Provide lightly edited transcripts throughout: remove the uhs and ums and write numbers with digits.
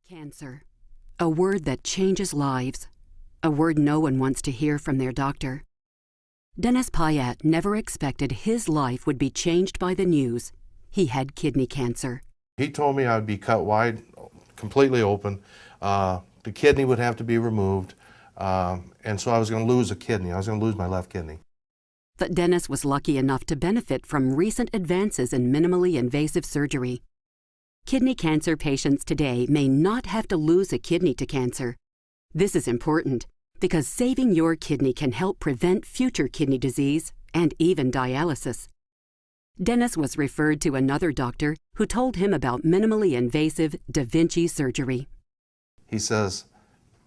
Cancer. A word that changes lives. A word no one wants to hear from their doctor. Dennis Pyatt never expected his life would be changed by the news. He had kidney cancer. He told me I would be cut wide, completely open. The kidney would have to be removed, and so I was going to lose a kidney. I was going to lose my left kidney. But Dennis was lucky enough to benefit from recent advances in minimally invasive surgery. Kidney cancer patients today may not have to lose a kidney to cancer. This is important because saving your kidney can help prevent future kidney disease and even dialysis. Dennis was referred to another doctor who told him about minimally invasive Da Vinci surgery. He says,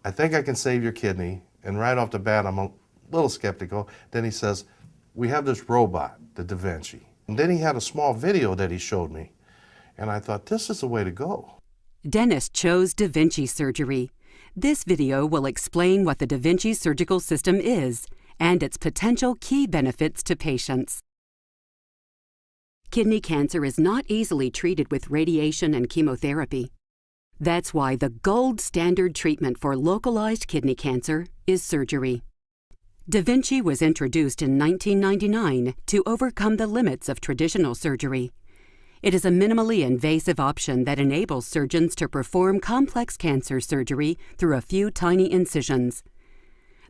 "I think I can save your kidney." And right off the bat, I'm a little skeptical. Then he says, "We have this robot, the Da Vinci." And then he had a small video that he showed me. And I thought, this is the way to go. Dennis chose Da Vinci surgery. This video will explain what the Da Vinci surgical system is and its potential key benefits to patients. Kidney cancer is not easily treated with radiation and chemotherapy. That's why the gold standard treatment for localized kidney cancer is surgery. Da Vinci was introduced in 1999 to overcome the limits of traditional surgery. It is a minimally invasive option that enables surgeons to perform complex cancer surgery through a few tiny incisions.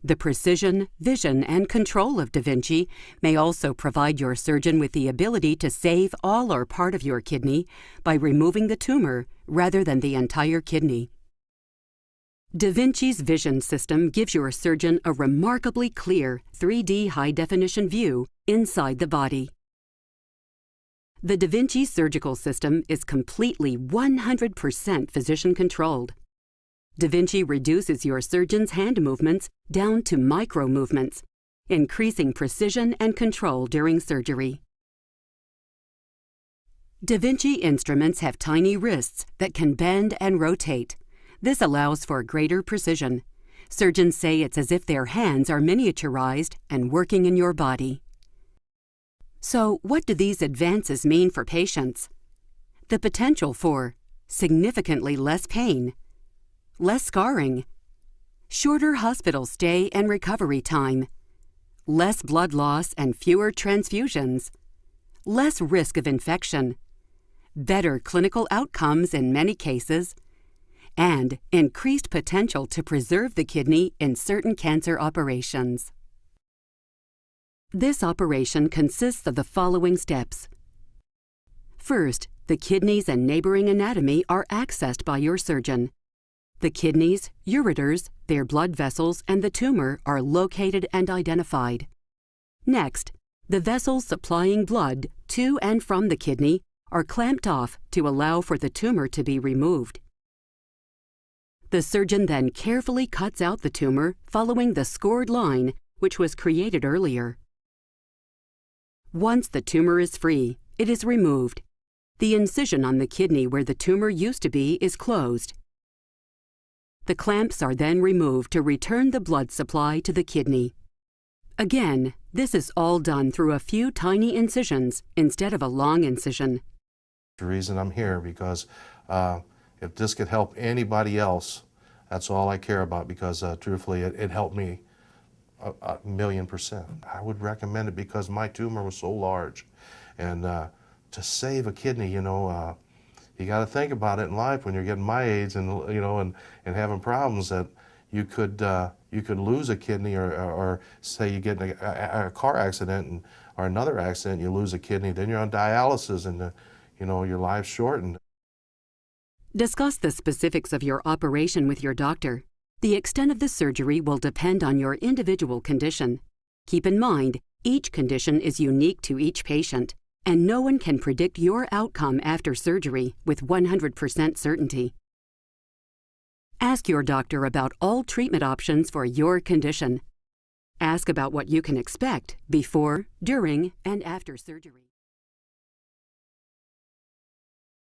The precision, vision, and control of Da Vinci may also provide your surgeon with the ability to save all or part of your kidney by removing the tumor rather than the entire kidney. Da Vinci's vision system gives your surgeon a remarkably clear 3D high-definition view inside the body. The Da Vinci surgical system is completely 100% physician-controlled. Da Vinci reduces your surgeon's hand movements down to micro movements, increasing precision and control during surgery. Da Vinci instruments have tiny wrists that can bend and rotate. This allows for greater precision. Surgeons say it's as if their hands are miniaturized and working in your body. So, what do these advances mean for patients? The potential for significantly less pain, less scarring, shorter hospital stay and recovery time, less blood loss and fewer transfusions, less risk of infection, better clinical outcomes in many cases, and increased potential to preserve the kidney in certain cancer operations. This operation consists of the following steps. First, the kidneys and neighboring anatomy are accessed by your surgeon. The kidneys, ureters, their blood vessels, and the tumor are located and identified. Next, the vessels supplying blood to and from the kidney are clamped off to allow for the tumor to be removed. The surgeon then carefully cuts out the tumor following the scored line which was created earlier. Once the tumor is free, it is removed. The incision on the kidney where the tumor used to be is closed. The clamps are then removed to return the blood supply to the kidney. Again, this is all done through a few tiny incisions instead of a long incision. The reason I'm here because if this could help anybody else, that's all I care about because truthfully it helped me. 1,000,000%. I would recommend it because my tumor was so large. And to save a kidney, you got to think about it in life when you're getting my age and, and having problems that you could lose a kidney or say you get in a car accident or another accident, you lose a kidney, then you're on dialysis and, your life's shortened. Discuss the specifics of your operation with your doctor. The extent of the surgery will depend on your individual condition. Keep in mind, each condition is unique to each patient, and no one can predict your outcome after surgery with 100% certainty. Ask your doctor about all treatment options for your condition. Ask about what you can expect before, during, and after surgery.